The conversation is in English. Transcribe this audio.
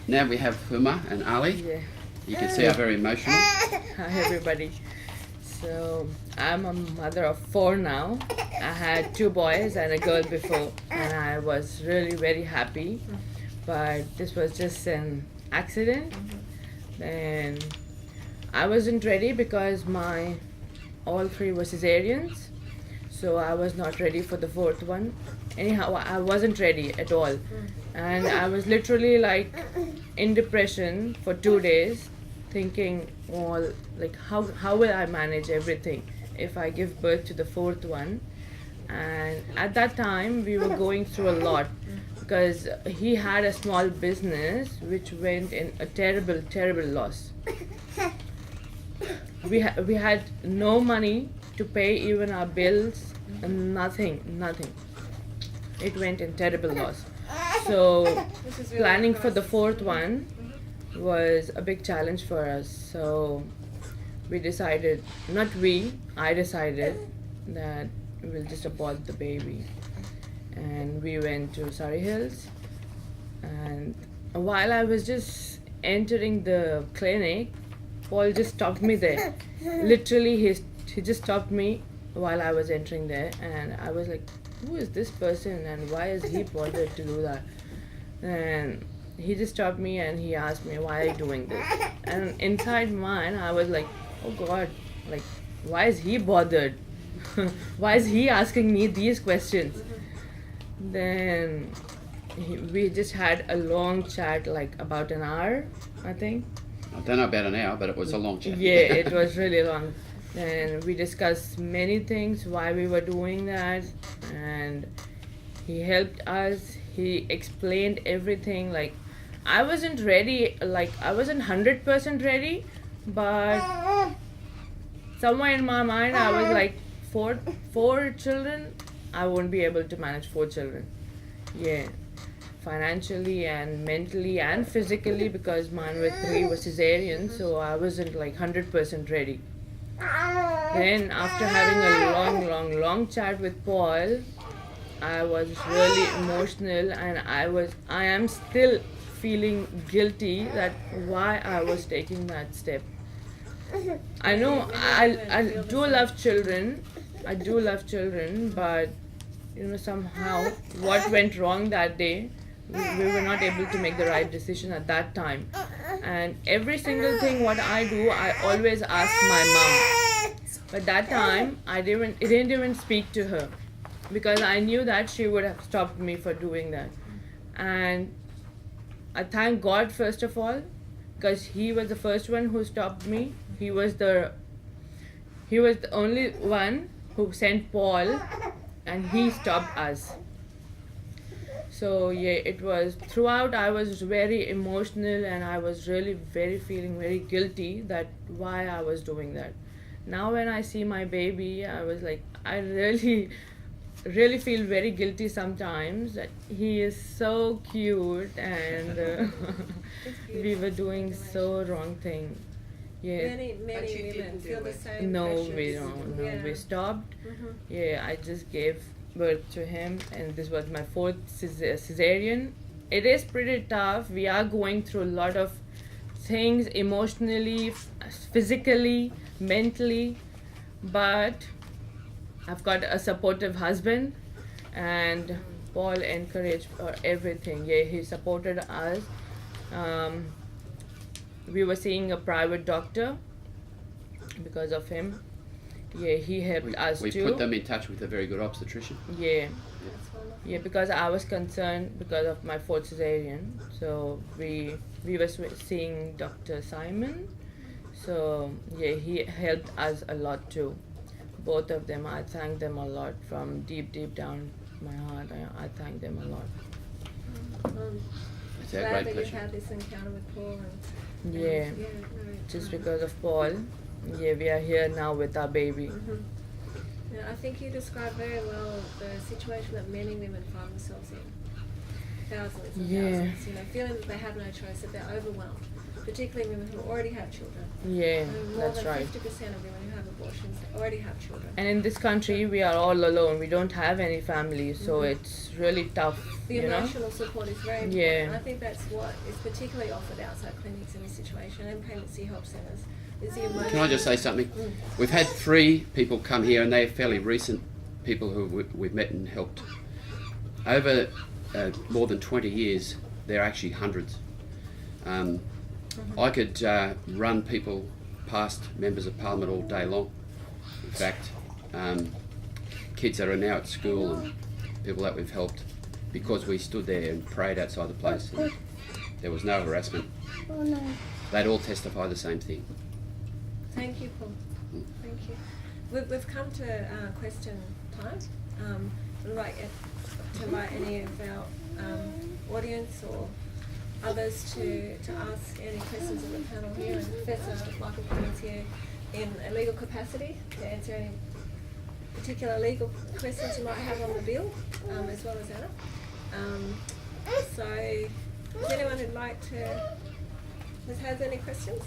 Now we have Huma and Ali. Yeah. You can see I'm very emotional. Hi everybody. So I'm a mother of 4 now. I had 2 boys and a girl before, and I was really very happy. But this was just an accident, and I wasn't ready because my all 3 were cesareans. So I was not ready for the 4th one. Anyhow, I wasn't ready at all, and I was literally like in depression for 2 days, thinking, well, like how will I manage everything if I give birth to the 4th one? And at that time we were going through a lot because he had a small business which went in a terrible loss. We had no money to pay even our bills, and nothing. It went in terrible loss. So planning for the 4th one was a big challenge for us. So we decided, I decided that we'll just abort the baby. And we went to Surrey Hills. And while I was just entering the clinic, Paul just stopped me there. Literally, he just stopped me while I was entering there, and I was like, who is this person and why is he bothered to do that? And he just stopped me and he asked me, why are you doing this? And inside mine I was like, oh God, like, why is he bothered? Why is he asking me these questions? Then we just had a long chat, like about an hour, I think. I don't know about an hour, but it was a long chat. Yeah, it was really long. And we discussed many things, why we were doing that, and he helped us. He explained everything. Like, I wasn't ready, like I wasn't 100% ready, but somewhere in my mind I was like, four children, I won't be able to manage 4 children. Yeah, financially and mentally and physically, because mine were 3 were cesarean, so I wasn't like 100% ready. Then after having a long chat with Paul, I was really emotional, and I am still feeling guilty that why I was taking that step. I know I do love children, but somehow what went wrong that day, we were not able to make the right decision at that time. And every single thing what I do, I always ask my mom. But that time I didn't even speak to her, because I knew that she would have stopped me for doing that. And I thank God first of all, because he was the first one who stopped me. He was the only one who sent Paul, and he stopped us. So yeah, it was throughout I was very emotional, and I was really feeling very guilty that why I was doing that. Now when I see my baby, I was like, I really feel very guilty sometimes that he is so cute, and we were doing so wrong thing. Yeah. Many women feel the same. No, pressures. we don't. No, Yeah. we stopped. Yeah, I just gave birth to him, and this was my 4th cesarean. It is pretty tough. We are going through a lot of things emotionally, physically, mentally, but I've got a supportive husband, and Paul encouraged everything. Yeah, he supported us. We were seeing a private doctor because of him. Yeah, he helped us we too. put them in touch with a very good obstetrician. Yeah. That's wonderful. Yeah, because I was concerned because of my 4th cesarean. So we were seeing Dr. Simon. So yeah, he helped us a lot too. Both of them, I thank them a lot from deep down my heart. I thank them a lot. It's our Glad great that you pleasure. had this encounter with Paul. Yeah, just because of Paul. Yeah, we are here now with our baby. Yeah, I think you described very well the situation that many women find themselves in. Thousands and Yeah. thousands, feeling that they have no choice, that they're overwhelmed. particularly women who already have children. Yeah, More that's than right. 50% of women who have abortions already have children. And in this country, we are all alone. We don't have any family, so it's really tough. The emotional support is very important. Yeah. I think that's what is particularly offered outside clinics in this situation and pregnancy help centres. Is the emotional. Can I just say something? We've had 3 people come here, and they're fairly recent people who we've met and helped. Over more than 20 years, there are actually hundreds. I could run people past members of Parliament all day long. In fact, kids that are now at school and people that we've helped, because we stood there and prayed outside the place and there was no harassment. They'd all testify the same thing. Thank you, Paul. Thank you. We've come to question time. Would like to invite any of our audience or others to ask any questions of the panel here, and Professor Michael Cummins here in a legal capacity to answer any particular legal questions you might have on the bill, as well as Anna. So, is anyone who'd like to has any questions?